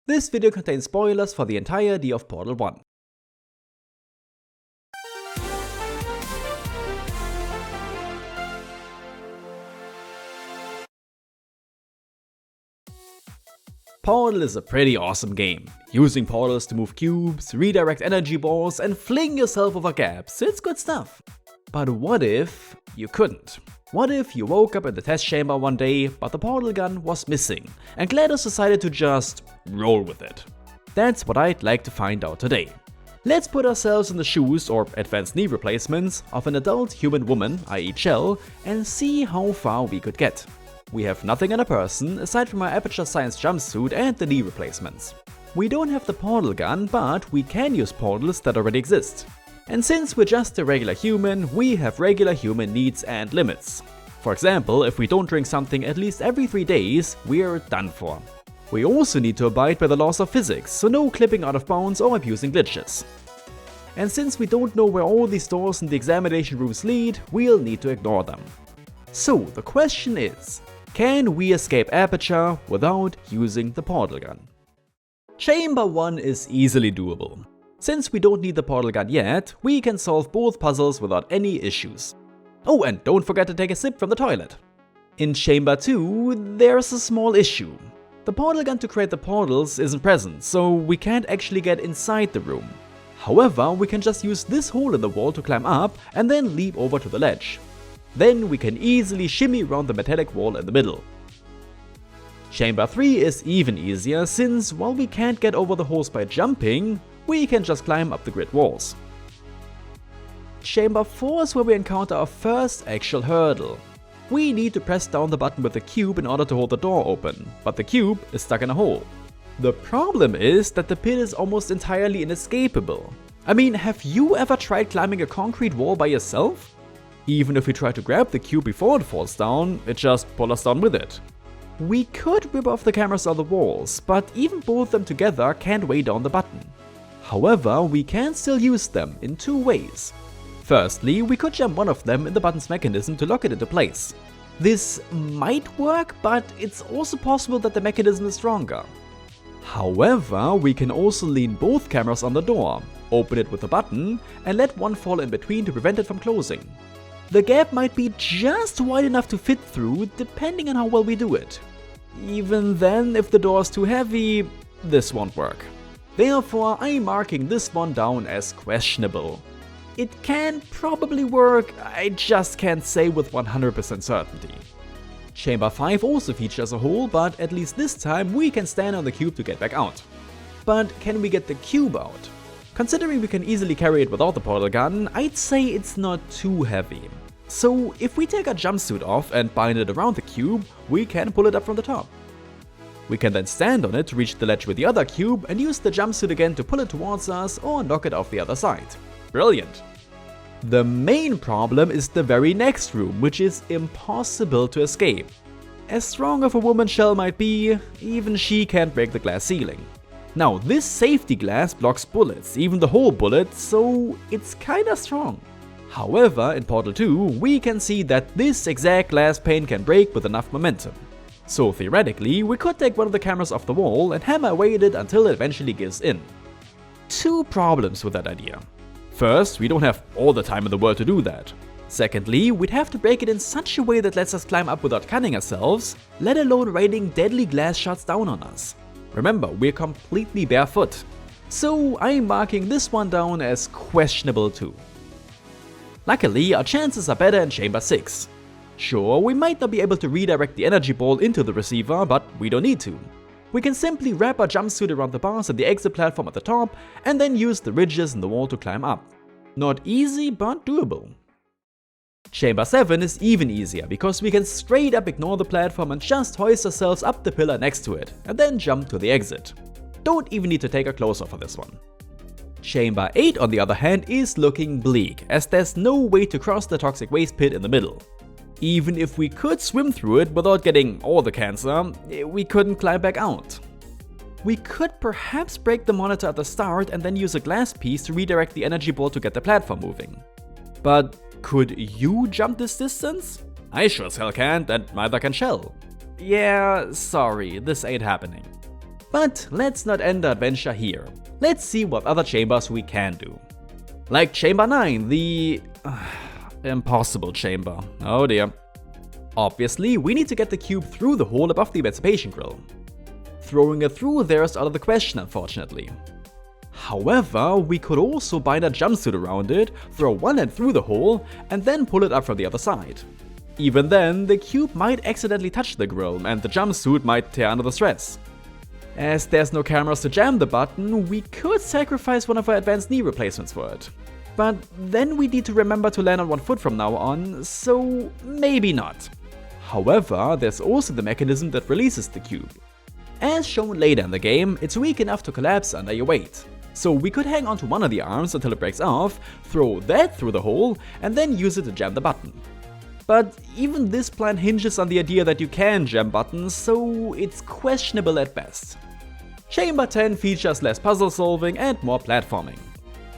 This video contains spoilers for the entirety of Portal 1. Portal is a pretty awesome game. Using portals to move cubes, redirect energy balls, and fling yourself over gaps, it's good stuff. But what if you couldn't? What if you woke up in the test chamber one day, but the portal gun was missing, and GLaDOS decided to just roll with it? That's what I'd like to find out today. Let's put ourselves in the shoes, or advanced knee replacements, of an adult human woman, i.e. Chell, and see how far we could get. We have nothing on a person, aside from our Aperture Science jumpsuit and the knee replacements. We don't have the portal gun, but we can use portals that already exist. And since we're just a regular human, we have regular human needs and limits. For example, if we don't drink something at least every 3 days, we're done for. We also need to abide by the laws of physics, so no clipping out of bounds or abusing glitches. And since we don't know where all these doors in the examination rooms lead, we'll need to ignore them. So the question is, can we escape Aperture without using the portal gun? Chamber 1 is easily doable. Since we don't need the portal gun yet, we can solve both puzzles without any issues. Oh, and don't forget to take a sip from the toilet. In Chamber 2, there's a small issue. The portal gun to create the portals isn't present, so we can't actually get inside the room. However, we can just use this hole in the wall to climb up and then leap over to the ledge. Then we can easily shimmy around the metallic wall in the middle. Chamber 3 is even easier, since while we can't get over the holes by jumping, we can just climb up the grid walls. Chamber 4 is where we encounter our first actual hurdle. We need to press down the button with the cube in order to hold the door open, but the cube is stuck in a hole. The problem is that the pit is almost entirely inescapable. I mean, have you ever tried climbing a concrete wall by yourself? Even if we try to grab the cube before it falls down, it just pulls us down with it. We could rip off the cameras on the walls, but even both of them together can't weigh down the button. However, we can still use them in 2 ways. Firstly, we could jam one of them in the button's mechanism to lock it into place. This might work, but it's also possible that the mechanism is stronger. However, we can also lean both cameras on the door, open it with a button, and let one fall in between to prevent it from closing. The gap might be just wide enough to fit through, depending on how well we do it. Even then, if the door is too heavy, this won't work. Therefore, I'm marking this one down as questionable. It can probably work, I just can't say with 100% certainty. Chamber 5 also features a hole, but at least this time we can stand on the cube to get back out. But can we get the cube out? Considering we can easily carry it without the portal gun, I'd say it's not too heavy. So if we take our jumpsuit off and bind it around the cube, we can pull it up from the top. We can then stand on it to reach the ledge with the other cube and use the jumpsuit again to pull it towards us or knock it off the other side. Brilliant! The main problem is the very next room, which is impossible to escape. As strong as a woman Chell might be, even she can't break the glass ceiling. Now, this safety glass blocks bullets, even the whole bullet, so it's kinda strong. However, in Portal 2, we can see that this exact glass pane can break with enough momentum. So theoretically, we could take one of the cameras off the wall and hammer away at it until it eventually gives in. 2 problems with that idea. First, we don't have all the time in the world to do that. Secondly, we'd have to break it in such a way that lets us climb up without cutting ourselves, let alone raining deadly glass shots down on us. Remember, we're completely barefoot. So I'm marking this one down as questionable too. Luckily, our chances are better in Chamber 6. Sure, we might not be able to redirect the energy ball into the receiver, but we don't need to. We can simply wrap our jumpsuit around the bars and the exit platform at the top, and then use the ridges in the wall to climb up. Not easy, but doable. Chamber 7 is even easier, because we can straight up ignore the platform and just hoist ourselves up the pillar next to it, and then jump to the exit. Don't even need to take our clothes off for this one. Chamber 8 on the other hand is looking bleak, as there's no way to cross the toxic waste pit in the middle. Even if we could swim through it without getting all the cancer, we couldn't climb back out. We could perhaps break the monitor at the start and then use a glass piece to redirect the energy ball to get the platform moving. But could you jump this distance? I sure as hell can't, and neither can Chell. Yeah, sorry, this ain't happening. But let's not end the adventure here. Let's see what other chambers we can do. Like Chamber 9, the impossible chamber. Oh dear. Obviously, we need to get the cube through the hole above the emancipation grill. Throwing it through there is out of the question, unfortunately. However, we could also bind a jumpsuit around it, throw one end through the hole, and then pull it up from the other side. Even then, the cube might accidentally touch the grill, and the jumpsuit might tear under the stress. As there's no cameras to jam the button, we could sacrifice one of our advanced knee replacements for it. But then we need to remember to land on one foot from now on, so maybe not. However, there's also the mechanism that releases the cube. As shown later in the game, it's weak enough to collapse under your weight. So we could hang onto one of the arms until it breaks off, throw that through the hole, and then use it to jam the button. But even this plan hinges on the idea that you can jam buttons, so it's questionable at best. Chamber 10 features less puzzle solving and more platforming.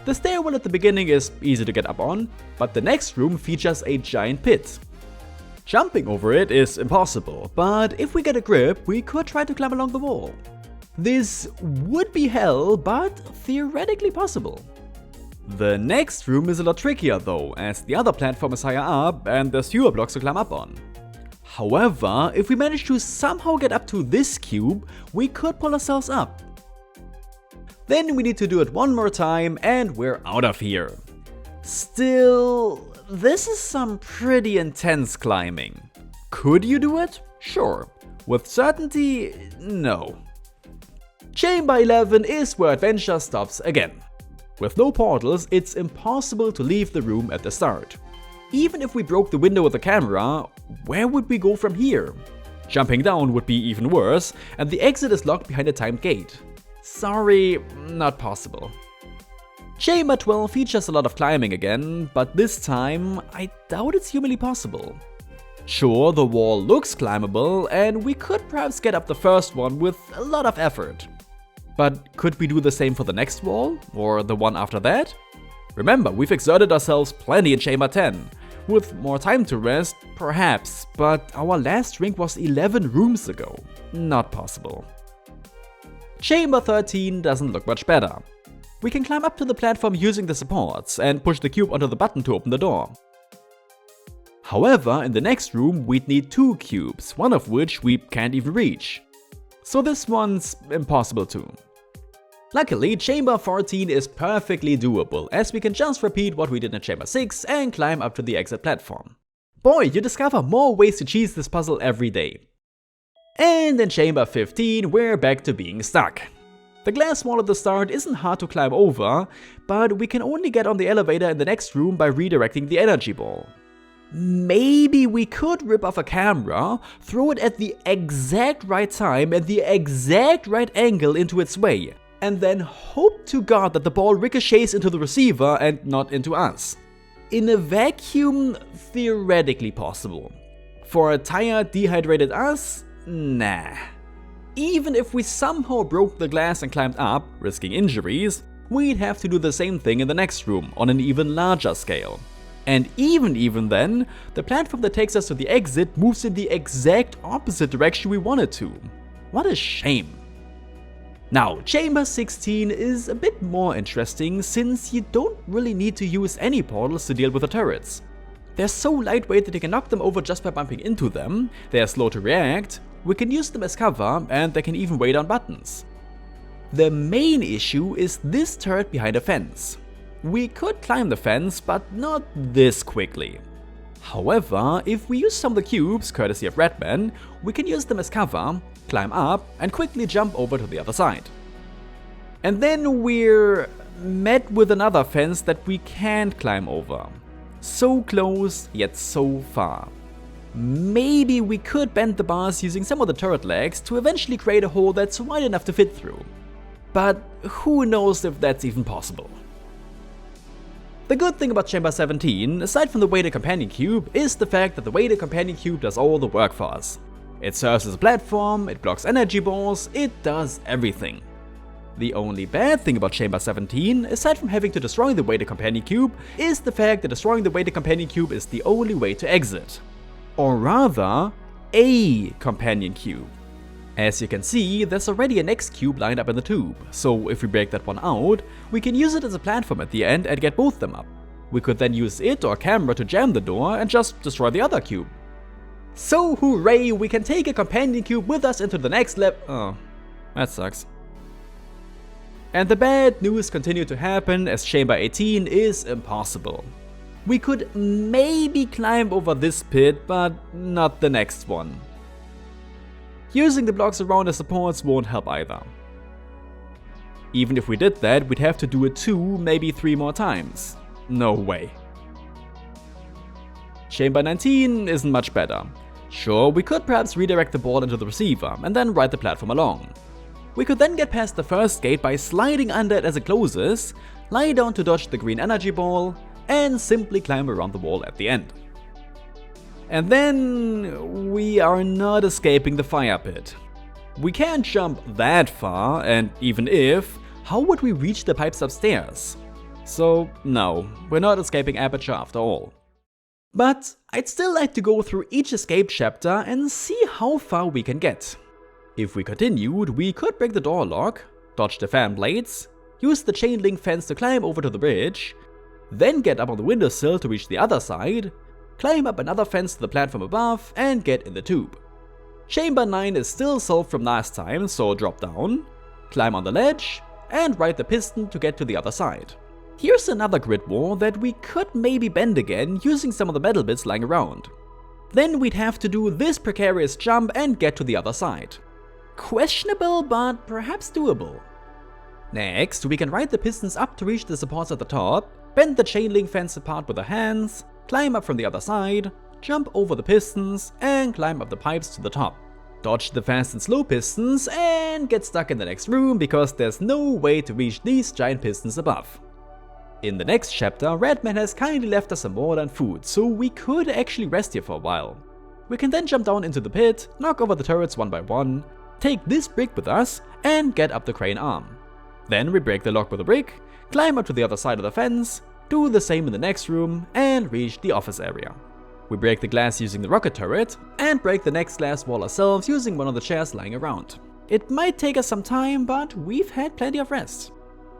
The stairwell at the beginning is easy to get up on, but the next room features a giant pit. Jumping over it is impossible, but if we get a grip, we could try to climb along the wall. This would be hell, but theoretically possible. The next room is a lot trickier though, as the other platform is higher up and there's fewer blocks to climb up on. However, if we manage to somehow get up to this cube, we could pull ourselves up. Then we need to do it one more time and we're out of here. Still, this is some pretty intense climbing. Could you do it? Sure. With certainty, no. Chamber 11 is where adventure stops again. With no portals, it's impossible to leave the room at the start. Even if we broke the window with a camera, where would we go from here? Jumping down would be even worse, and the exit is locked behind a timed gate. Sorry, not possible. Chamber 12 features a lot of climbing again, but this time I doubt it's humanly possible. Sure, the wall looks climbable, and we could perhaps get up the first one with a lot of effort. But could we do the same for the next wall, or the one after that? Remember, we've exerted ourselves plenty in Chamber 10. With more time to rest, perhaps, but our last drink was 11 rooms ago. Not possible. Chamber 13 doesn't look much better. We can climb up to the platform using the supports and push the cube onto the button to open the door. However, in the next room we'd need 2 cubes, one of which we can't even reach. So this one's impossible too. Luckily, Chamber 14 is perfectly doable, as we can just repeat what we did in Chamber 6 and climb up to the exit platform. Boy, you discover more ways to cheese this puzzle every day. And in Chamber 15, we're back to being stuck. The glass wall at the start isn't hard to climb over, but we can only get on the elevator in the next room by redirecting the energy ball. Maybe we could rip off a camera, throw it at the exact right time and the exact right angle into its way, and then hope to God that the ball ricochets into the receiver and not into us. In a vacuum, theoretically possible. For a tired, dehydrated us, nah. Even if we somehow broke the glass and climbed up, risking injuries, we'd have to do the same thing in the next room on an even larger scale. And even then, the platform that takes us to the exit moves in the exact opposite direction we want it to. What a shame. Now, Chamber 16 is a bit more interesting since you don't really need to use any portals to deal with the turrets. They're so lightweight that you can knock them over just by bumping into them, they're slow to react, we can use them as cover, and they can even weigh down buttons. The main issue is this turret behind a fence. We could climb the fence, but not this quickly. However, if we use some of the cubes, courtesy of Redman, we can use them as cover, climb up, and quickly jump over to the other side. And then we're met with another fence that we can't climb over. So close, yet so far. Maybe we could bend the bars using some of the turret legs to eventually create a hole that's wide enough to fit through. But who knows if that's even possible. The good thing about Chamber 17, aside from the weighted companion cube, is the fact that the weighted companion cube does all the work for us. It serves as a platform, it blocks energy balls, it does everything. The only bad thing about Chamber 17, aside from having to destroy the weighted companion cube, is the fact that destroying the weighted companion cube is the only way to exit. Or rather, a companion cube. As you can see, there's already a next cube lined up in the tube, so if we break that one out, we can use it as a platform at the end and get both them up. We could then use it or camera to jam the door and just destroy the other cube. So hooray, we can take a companion cube with us into the next level. Oh, that sucks. And the bad news continued to happen as chamber 18 is impossible. We could maybe climb over this pit, but not the next one. Using the blocks around as supports won't help either. Even if we did that, we'd have to do it 2, maybe 3 more times. No way. Chamber 19 isn't much better. Sure, we could perhaps redirect the ball into the receiver and then ride the platform along. We could then get past the first gate by sliding under it as it closes, lie down to dodge the green energy ball, and simply climb around the wall at the end. And then we are not escaping the fire pit. We can't jump that far, and even if, how would we reach the pipes upstairs? So no, we're not escaping Aperture after all. But I'd still like to go through each escape chapter and see how far we can get. If we continued, we could break the door lock, dodge the fan blades, use the chain link fence to climb over to the bridge, then get up on the windowsill to reach the other side, climb up another fence to the platform above, and get in the tube. Chamber 9 is still solved from last time, so drop down, climb on the ledge, and ride the piston to get to the other side. Here's another grid wall that we could maybe bend again using some of the metal bits lying around. Then we'd have to do this precarious jump and get to the other side. Questionable, but perhaps doable. Next, we can ride the pistons up to reach the supports at the top, bend the chain link fence apart with our hands, climb up from the other side, jump over the pistons, and climb up the pipes to the top. Dodge the fast and slow pistons, and get stuck in the next room because there's no way to reach these giant pistons above. In the next chapter, Redman has kindly left us some water and food, so we could actually rest here for a while. We can then jump down into the pit, knock over the turrets one by one, take this brick with us, and get up the crane arm. Then we break the lock with a brick, climb up to the other side of the fence, do the same in the next room, and reach the office area. We break the glass using the rocket turret, and break the next glass wall ourselves using one of the chairs lying around. It might take us some time, but we've had plenty of rest.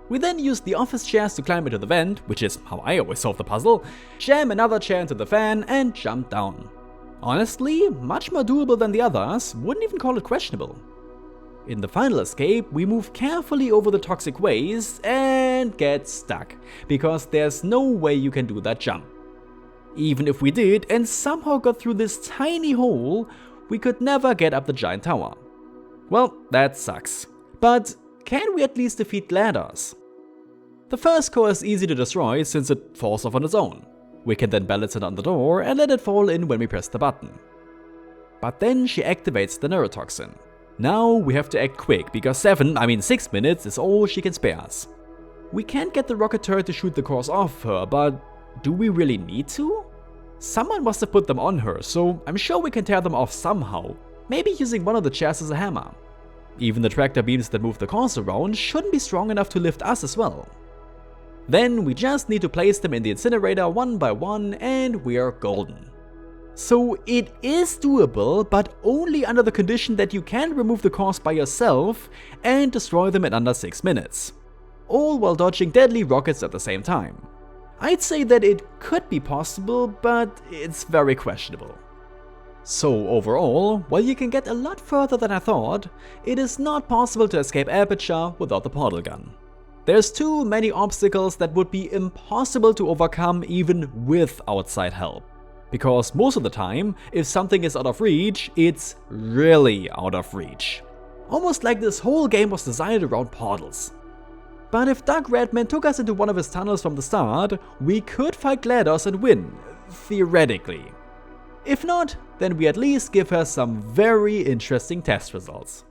We then use the office chairs to climb into the vent, which is how I always solve the puzzle, jam another chair into the fan, and jump down. Honestly, much more doable than the others, wouldn't even call it questionable. In the final escape, we move carefully over the toxic waste and get stuck, because there's no way you can do that jump. Even if we did and somehow got through this tiny hole, we could never get up the giant tower. Well, that sucks. But can we at least defeat GLaDOS? The first core is easy to destroy since it falls off on its own. We can then balance it on the door and let it fall in when we press the button. But then she activates the neurotoxin. Now we have to act quick because 6 minutes is all she can spare us. We can't get the rocket turret to shoot the cores off her, but do we really need to? Someone must have put them on her, so I'm sure we can tear them off somehow, maybe using one of the chairs as a hammer. Even the tractor beams that move the cores around shouldn't be strong enough to lift us as well. Then we just need to place them in the incinerator one by one and we're golden. So it is doable, but only under the condition that you can remove the cores by yourself and destroy them in under 6 minutes. All while dodging deadly rockets at the same time. I'd say that it could be possible, but it's very questionable. So overall, while you can get a lot further than I thought, it is not possible to escape Aperture without the portal gun. There's too many obstacles that would be impossible to overcome even with outside help. Because most of the time, if something is out of reach, it's really out of reach. Almost like this whole game was designed around portals. But if Doug Redman took us into one of his tunnels from the start, we could fight GLaDOS and win, theoretically. If not, then we at least give her some very interesting test results.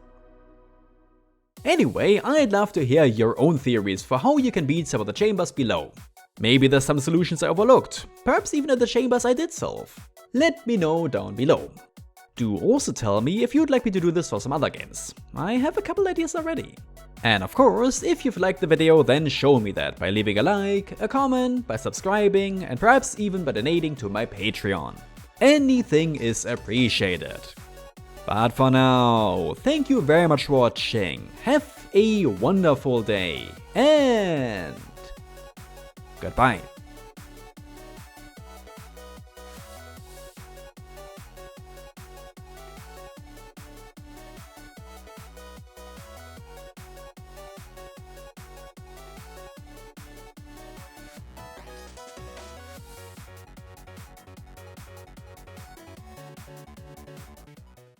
Anyway, I'd love to hear your own theories for how you can beat some of the chambers below. Maybe there's some solutions I overlooked, perhaps even in the chambers I did solve. Let me know down below. Do also tell me if you'd like me to do this for some other games. I have a couple ideas already. And of course, if you've liked the video, then show me that by leaving a like, a comment, by subscribing, and perhaps even by donating to my Patreon. Anything is appreciated. But for now, thank you very much for watching, have a wonderful day, and goodbye.